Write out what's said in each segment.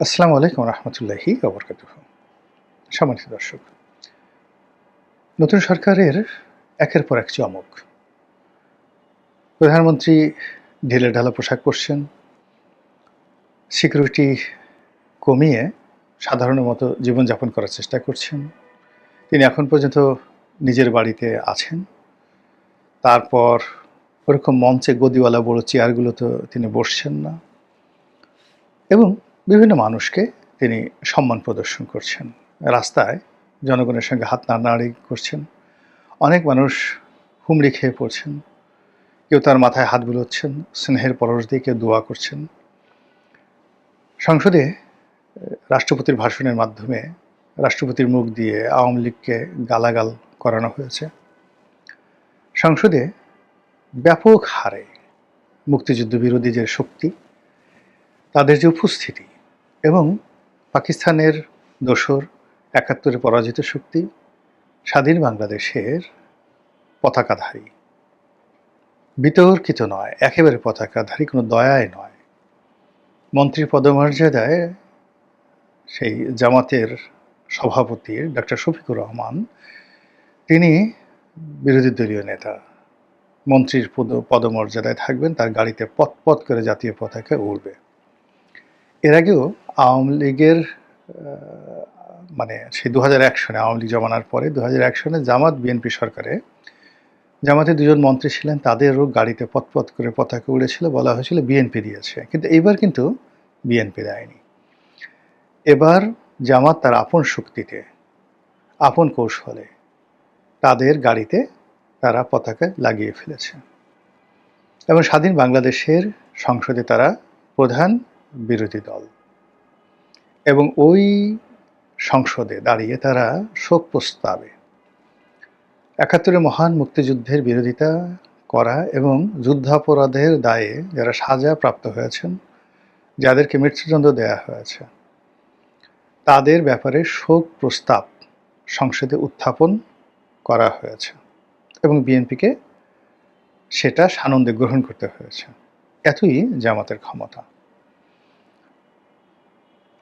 আসসালামু আলাইকুম রহমতুল্লাহি ওবরকাতুহ। সম্মানিত দর্শক, নতুন সরকারের একের পর এক চমক। প্রধানমন্ত্রী ঢিলেঢালা পোশাক পরছেন, সিকিউরিটি কমিয়ে সাধারণের মতো জীবনযাপন করার চেষ্টা করছেন। তিনি এখন পর্যন্ত নিজের বাড়িতে আছেন। তারপর ওরকম মঞ্চে গদিওয়ালা বড় চেয়ারগুলোতে তিনি বসছেন না এবং বিভিন্ন মানুষকে তিনি সম্মান প্রদর্শন করছেন। রাস্তায় জনগণের সঙ্গে হাত নাড়ানাড়ি করছেন। অনেক মানুষ হুমড়ি খেয়ে পড়ছেন। কেউ তার মাথায় হাত বুলোচ্ছেন, স্নেহের পরশ দিয়ে কেউ দোয়া করছেন। সংসদে রাষ্ট্রপতির ভাষণের মাধ্যমে রাষ্ট্রপতির মুখ দিয়ে আওয়ামী লীগকে গালাগাল করানো হয়েছে। সংসদে ব্যাপক হারে মুক্তিযুদ্ধ বিরোধী যে শক্তি, তাদের যে উপস্থিতি এবং পাকিস্তানের দোসর ৭১-এ পরাজিত শক্তি, স্বাধীন বাংলাদেশের পতাকাধারী, বিতর্কিত নয়, একেবারে পতাকাধারী, কোনো দয়ায় নয়, মন্ত্রী পদমর্যাদায় সেই জামাতের সভাপতি ডক্টর শফিকুর রহমান, তিনি বিরোধী দলীয় নেতা, মন্ত্রীর পদমর্যাদায় থাকবেন, তার গাড়িতে পথ করে জাতীয় পতাকা উড়বে। এর আগেও আওয়ামী লীগের মানে সেই ২০০১ সনে আওয়ামী লীগ জমানার পরে ২০০১ সনে জামাত বিএনপি সরকারে জামাতে দুজন মন্ত্রী ছিলেন, তাদেরও গাড়িতে পথ করে পতাকা উড়েছিল, বলা হয়েছিল বিএনপি দিয়েছে। কিন্তু এইবার কিন্তু বিএনপি দেয়নি। এবার জামাত তার আপন শক্তিতে, আপন কৌশলে তাদের গাড়িতে তারা পতাকা লাগিয়ে ফেলেছে এবং স্বাধীন বাংলাদেশের সংসদে তারা প্রধান বিরোধী দল এবং ওই সংসদে দাঁড়িয়ে তারা শোক প্রস্তাবে ৭১-এর মহান মুক্তিযুদ্ধের বিরোধিতা করা এবং যুদ্ধাপরাধের দায়ে যারা সাজা প্রাপ্ত হয়েছেন, যাদেরকে মৃত্যুদণ্ড দেয়া হয়েছে, তাদের ব্যাপারে শোক প্রস্তাব সংসদে উত্থাপন করা হয়েছে এবং বিএনপিকে সেটা সানন্দে গ্রহণ করতে হয়েছে। এতই জামাতের ক্ষমতা।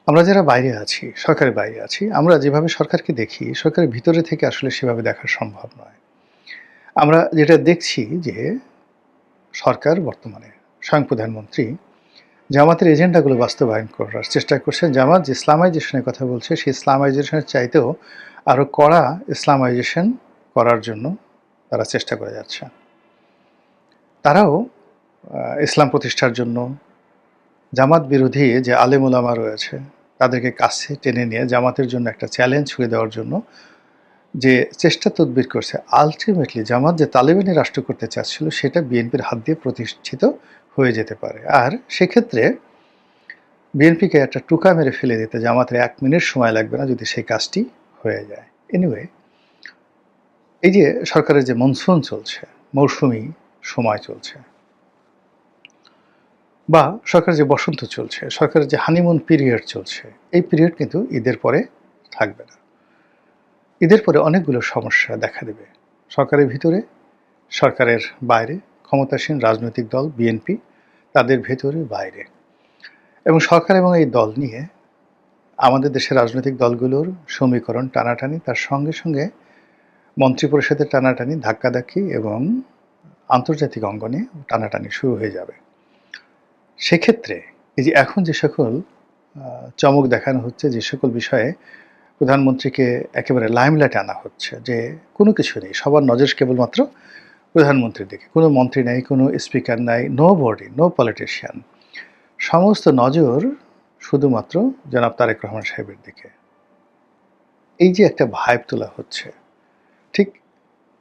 আমরা যারা বাইরে আছি, সরকারের বাইরে আছি, আমরা যেভাবে সরকারকে দেখি, সরকারের ভিতরে থেকে আসলে সেভাবে দেখা সম্ভব নয়। আমরা যেটা দেখছি যে সরকার বর্তমানে স্বয়ং প্রধানমন্ত্রী জামাতের এজেন্ডাগুলো বাস্তবায়ন করার চেষ্টা করছেন। জামাত যে ইসলামাইজেশনের কথা বলছে, সেই ইসলামাইজেশনের চাইতেও আরও কড়া ইসলামাইজেশন করার জন্য তারা চেষ্টা করে যাচ্ছে। তারাও ইসলাম প্রতিষ্ঠার জন্য জামাত বিরোধী যে আলেম ওলামা রয়েছে, তাদেরকে কাছে টেনে নিয়ে জামাতের জন্য একটা চ্যালেঞ্জ ছুঁড়ে দেওয়ার জন্য যে চেষ্টা তদবির করছে, আলটিমেটলি জামাত যে তালেবানি রাষ্ট্র করতে চাচ্ছিল, সেটা বিএনপির হাত দিয়ে প্রতিষ্ঠিত হয়ে যেতে পারে। আর সেক্ষেত্রে বিএনপিকে একটা টুকা মেরে ফেলে দিতে জামাতের ১ মিনিট সময় লাগবে না যদি সেই কাজটি হয়ে যায়। এনিওয়ে, এই যে সরকারের যে মনসুন চলছে, মৌসুমি সময় চলছে, বা সরকারের যে বসন্ত চলছে, সরকারের যে হানিমুন পিরিয়ড চলছে, এই পিরিয়ড কিন্তু ঈদের পরে থাকবে না। ঈদের পরে অনেকগুলো সমস্যা দেখা দেবে সরকারের ভিতরে, সরকারের বাইরে, ক্ষমতাসীন রাজনৈতিক দল বিএনপি, তাদের ভেতরে বাইরে, এবং সরকার এবং এই দল নিয়ে আমাদের দেশের রাজনৈতিক দলগুলোর সমীকরণ টানাটানি, তার সঙ্গে সঙ্গে মন্ত্রিপরিষদের টানাটানি, ধাক্কাধাক্কি এবং আন্তর্জাতিক অঙ্গনে টানাটানি শুরু হয়ে যাবে। সেক্ষেত্রে এই যে এখন যে সকল চমক দেখানো হচ্ছে, যে সকল বিষয়ে প্রধানমন্ত্রীকে একেবারে লাইমলাইটে আনা হচ্ছে, যে কোনো কিছু নেই, সবার নজর কেবলমাত্র প্রধানমন্ত্রীর দিকে, কোনো মন্ত্রী নাই, কোনো স্পিকার নাই, নো বডি, নো পলিটিশিয়ান, সমস্ত নজর শুধুমাত্র জনাব তারেক রহমান সাহেবের দিকে। এই যে একটা ভাইব তোলা হচ্ছে, ঠিক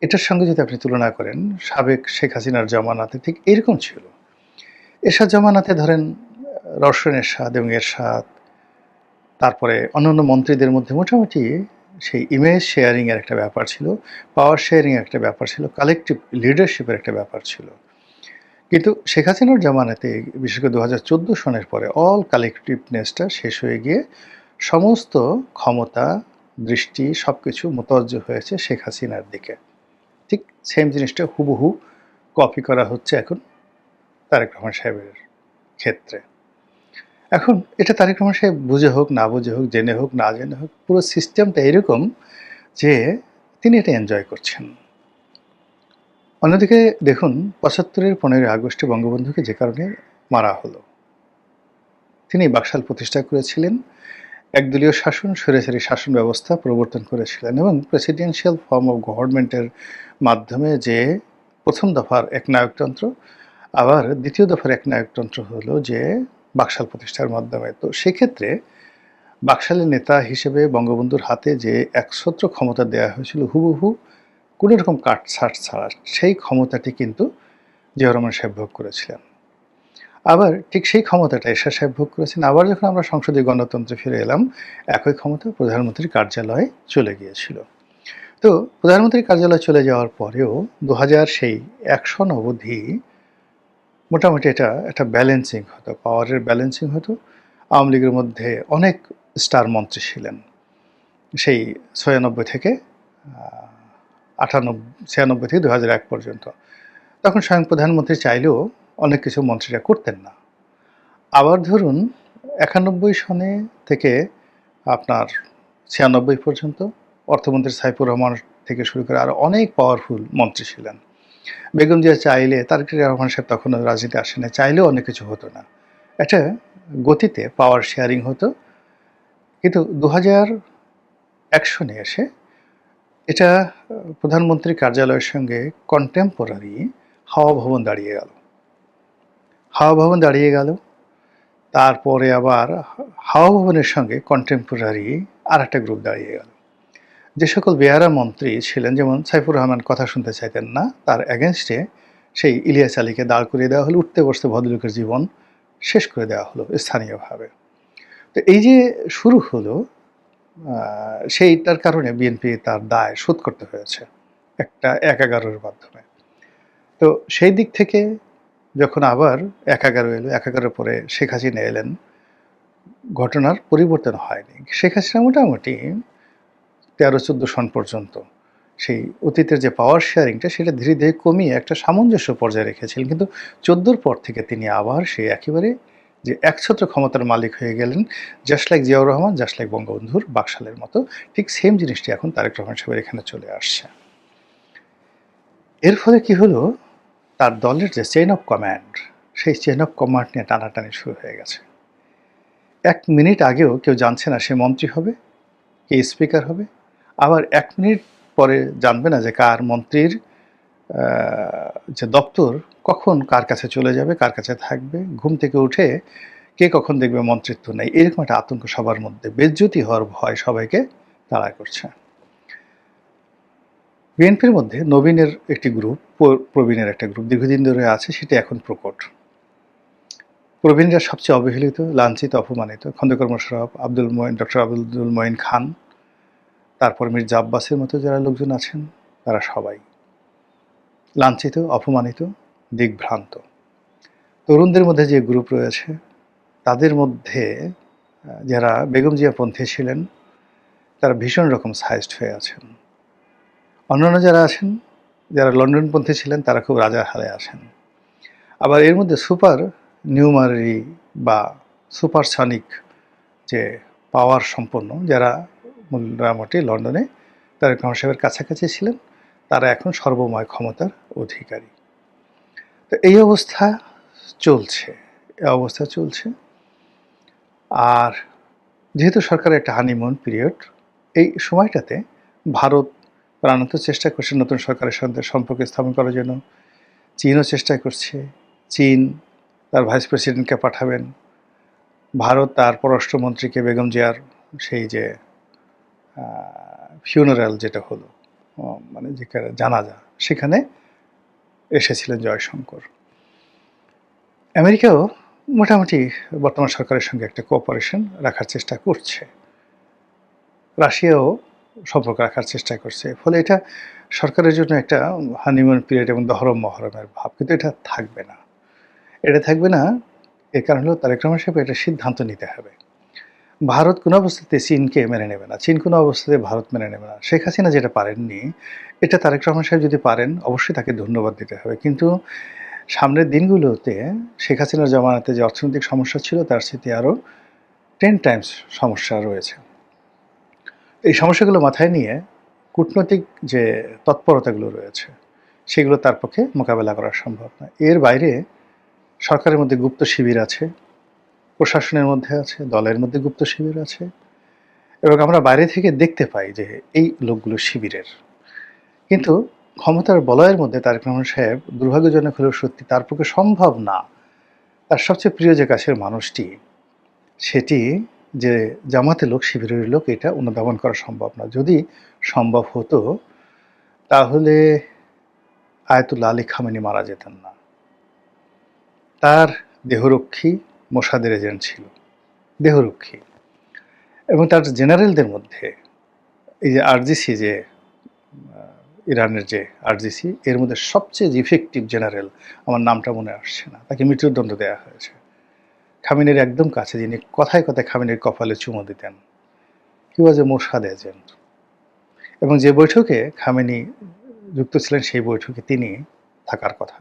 এটার সঙ্গে যদি আপনি তুলনা করেন সাবেক শেখ হাসিনার জামানাতে, ঠিক এরকম ছিল। এরশাদ জামানাতে ধরেন রওশন এরশাদ এবং এরশাদ, তারপরে অন্যান্য মন্ত্রীদের মধ্যে মোটামুটি সেই ইমেজ শেয়ারিংয়ের একটা ব্যাপার ছিল, পাওয়ার শেয়ারিংয়ের একটা ব্যাপার ছিল, কালেকটিভ লিডারশিপের একটা ব্যাপার ছিল। কিন্তু শেখ হাসিনার জামানাতে, বিশেষ করে ২০১৪ সনের পরে অল কালেকটিভনেসটা শেষ হয়ে গিয়ে সমস্ত ক্ষমতা, দৃষ্টি, সব কিছু মোতাবজ্জহ হয়েছে শেখ হাসিনার দিকে। ঠিক সেম জিনিসটা হুবহু কপি করা হচ্ছে এখন তারেক রহমান সাহেবের ক্ষেত্রে। এখন এটা তারেক রহমান সাহেব বুঝে হোক, না বুঝে হোক, জেনে হোক, না জেনে হোক, পুরো সিস্টেমটা এরকম যে তিনি এটা এনজয় করছেন। অন্যদিকে দেখুন ৭৫-এর ১৫ই আগস্টে বঙ্গবন্ধুকে যে কারণে মারা হলো, তিনি বাকশাল প্রতিষ্ঠা করেছিলেন, একদলীয় শাসন, স্বৈরাচারী শাসন ব্যবস্থা প্রবর্তন করেছিলেন এবং প্রেসিডেন্সিয়াল ফর্ম অফ গভর্নমেন্টের মাধ্যমে যে প্রথম দফার একনায়কতন্ত্র, আবার দ্বিতীয় দফার একনায়কতন্ত্র হলো যে বাকশাল প্রতিষ্ঠার মাধ্যমে। তো সেক্ষেত্রে বাকশালের নেতা হিসেবে বঙ্গবন্ধুর হাতে যে একছত্র ক্ষমতা দেওয়া হয়েছিল হুবহু কোনো রকম কাটছাঁট ছাড়া, সেই ক্ষমতাটি কিন্তু জিয়াউর রহমান সাহেব ভোগ করেছিলেন। আবার ঠিক সেই ক্ষমতাটা এরশাদ সাহেব ভোগ করেছেন। আবার যখন আমরা সংসদীয় গণতন্ত্রে ফিরে এলাম, একই ক্ষমতা প্রধানমন্ত্রীর কার্যালয়ে চলে গিয়েছিল। তো প্রধানমন্ত্রীর কার্যালয়ে চলে যাওয়ার পরেও ২০০০ সেই ১০০ সন অবধি মোটামুটি এটা একটা ব্যালেন্সিং হতো, পাওয়ারের ব্যালেন্সিং হতো। আওয়ামী লীগের মধ্যে অনেক স্টার মন্ত্রী ছিলেন সেই ৯৬ থেকে ৯৬ থেকে ২০০১ পর্যন্ত। তখন স্বয়ং প্রধানমন্ত্রী চাইলেও অনেক কিছু মন্ত্রীরা করতেন না। আবার ধরুন ৯১ সনে থেকে আপনার ৯৬ পর্যন্ত অর্থমন্ত্রী সাইফুর রহমান থেকে শুরু করে আরও অনেক পাওয়ারফুল মন্ত্রী ছিলেন। বেগম জিয়া চাইলে, তারেক রহমান সাহেব তখনও রাজনীতি আসেনি, চাইলেও অনেক কিছু হতো না। একটা গতিতে পাওয়ার শেয়ারিং হতো। কিন্তু ২০০১ সনে এসে এটা প্রধানমন্ত্রীর কার্যালয়ের সঙ্গে কন্টেম্পোরারি হাওয়া ভবন দাঁড়িয়ে গেল। হাওয়া ভবন দাঁড়িয়ে গেল, তারপরে আবার হাওয়া ভবনের সঙ্গে কন্টেম্পোরারি আর একটা গ্রুপ দাঁড়িয়ে গেল। যে সকল বেয়ারা মন্ত্রী ছিলেন, যেমন সাইফুর রহমান কথা শুনতে চাইতেন না, তার অ্যাগেনস্টে সেই ইলিয়াস আলীকে দাঁড় করিয়ে দেওয়া হলো, উঠতে বসতে ভদ্রলোকের জীবন শেষ করে দেওয়া হলো স্থানীয়ভাবে। তো এই যে শুরু হলো, সেইটার কারণে বিএনপি তার দায় শোধ করতে হয়েছে একটা ১/১১-র মাধ্যমে। তো সেই দিক থেকে যখন আবার ১/১১ এলো, ১/১১ পরে শেখ হাসিনা এলেন, ঘটনার পরিবর্তন হয়নি। শেখ হাসিনা মোটামুটি ১৩-১৪ সন পর্যন্ত সেই অতীতের যে পাওয়ার শেয়ারিংটা সেটা ধীরে ধীরে কমিয়ে একটা সামঞ্জস্য পর্যায়ে রেখেছিলেন। কিন্তু ১৪-র পর থেকে তিনি আবার সেই একেবারে যে একছত্র ক্ষমতার মালিক হয়ে গেলেন, just like Ziaur Rahman, just like বঙ্গবন্ধুর বাকশালের মতো। ঠিক সেম জিনিসটি এখন তারেক রহমান সাহেবের এখানে চলে আসছে। এর ফলে কি হলো, তার দলের যে চেইন অফ কমান্ড, সেই চেইন অফ কমান্ড নিয়ে টানাটানি শুরু হয়ে গেছে। ১ মিনিট আগেও কেউ জানছে না সে মন্ত্রী হবে, কে স্পিকার হবে। আবার ১ মিনিট পরে জানবে না যে কার মন্ত্রীর যে দপ্তর কখন কার কাছে চলে যাবে, কার কাছে থাকবে। ঘুম থেকে উঠে কে কখন দেখবে মন্ত্রিত্ব নেই। এরকম একটা আতঙ্ক সবার মধ্যে, বেজ্জতি হওয়ার ভয় সবাইকে তাড়া করছে। বিএনপির মধ্যে নবীনের একটি গ্রুপ, প্রবীণের একটা গ্রুপ দীর্ঘদিন ধরে আছে, সেটা এখন প্রকট। প্রবীণরা সবচেয়ে অবহেলিত, লাঞ্ছিত, অপমানিত। খন্দকার মোশাররফ, ডক্টর আব্দুল মঈন খান, তারপর মির্জা আব্বাসের মতো যারা লোকজন আছেন, তারা সবাই লাঞ্ছিত, অপমানিত, দিগ্ভ্রান্ত। তরুণদের মধ্যে যে গ্রুপ রয়েছে, তাদের মধ্যে যারা বেগম জিয়া পন্থী ছিলেন, তারা ভীষণ রকম সাইজড হয়ে আছেন। অন্যান্য যারা আছেন, যারা লন্ডনপন্থী ছিলেন, তারা খুব রাজার হালে আছেন। আবার এর মধ্যে সুপার নিউমারি বা সুপারসনিক যে পাওয়ার সম্পন্ন, যারা মোটামুটি লন্ডনে তারেক রহমান সাহেবের কাছাকাছি ছিলেন, তারা এখন সর্বময় ক্ষমতার অধিকারী। তো এই অবস্থা চলছে। আর যেহেতু সরকারের একটা হানিমুন পিরিয়ড, এই সময়টাতে ভারত প্রাণান্ত চেষ্টা করছে নতুন সরকারের সঙ্গে সম্পর্ক স্থাপন করার জন্য। চীনও চেষ্টা করছে। চীন তার ভাইস প্রেসিডেন্টকে পাঠাবেন। ভারত তার পররাষ্ট্রমন্ত্রীকে বেগম জিয়ার সেই যে ফিউনারাল যেটা হলো, মানে যেখানে জানাজা, সেখানে এসেছিলেন জয়শঙ্কর। আমেরিকাও মোটামুটি বর্তমান সরকারের সঙ্গে একটা কোঅপারেশন রাখার চেষ্টা করছে। রাশিয়াও সম্পর্ক রাখার চেষ্টা করছে। ফলে এটা সরকারের জন্য একটা হানিমুন পিরিয়ড এবং দহরম মহরমের ভাব। কিন্তু এটা থাকবে না। এর কারণ হলো তারেক রহমান সাহেব একটা সিদ্ধান্ত নিতে হবে। ভারত কোনো অবস্থাতে চীনকে মেনে নেবে না, চীন কোনো অবস্থাতে ভারত মেনে নেবে না। শেখ হাসিনা যেটা পারেননি, এটা তারেক রহমান সাহেব যদি পারেন, অবশ্যই তাকে ধন্যবাদ দিতে হবে। কিন্তু সামনের দিনগুলোতে শেখ হাসিনার জমানাতে যে অর্থনৈতিক সমস্যা ছিল তার সাথে আরও 10 টাইমস সমস্যা রয়েছে। এই সমস্যাগুলো মাথায় নিয়ে কূটনৈতিক যে তৎপরতাগুলো রয়েছে সেগুলো তার পক্ষে মোকাবেলা করা সম্ভব না। এর বাইরে সরকারের মধ্যে গুপ্ত শিবির আছে, প্রশাসনের মধ্যে আছে, দলের মধ্যে গুপ্ত শিবির আছে এবং আমরা বাইরে থেকে দেখতে পাই যে এই লোকগুলো শিবিরের। কিন্তু ক্ষমতার বলয়ের মধ্যে তারেক রহমান সাহেব দুর্ভাগ্যজনক হলেও সত্যি তার পক্ষে সম্ভব না। তার সবচেয়ে প্রিয় যে কাছের মানুষটি, সেটি যে জামাতের লোক, শিবিরের লোক, এটা অনুধাবন করা সম্ভব না। যদি সম্ভব হতো তাহলে আয়াতুল্লাহ আলী খামেনি মারা যেতেন না। তার দেহরক্ষী মোসাদের এজেন্ট ছিল, দেহরক্ষী। এবং তার জেনারেলদের মধ্যে এই যে আরজিসি, যে ইরানের যে আরজিসি, এর মধ্যে সবচেয়ে ইফেক্টিভ জেনারেল, আমার নামটা মনে আসছে না, তাকে মৃত্যুদণ্ড দেওয়া হয়েছে। খামেনির একদম কাছে, যিনি কথায় কথায় খামেনির কপালে চুমো দিতেন, হি ওয়াজ এ মোসাদ এজেন্ট। এবং যে বৈঠকে খামেনি যুক্ত ছিলেন সেই বৈঠকে তিনি থাকার কথা,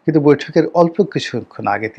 কিন্তু বৈঠকের অল্প কিছুক্ষণ আগে তিনি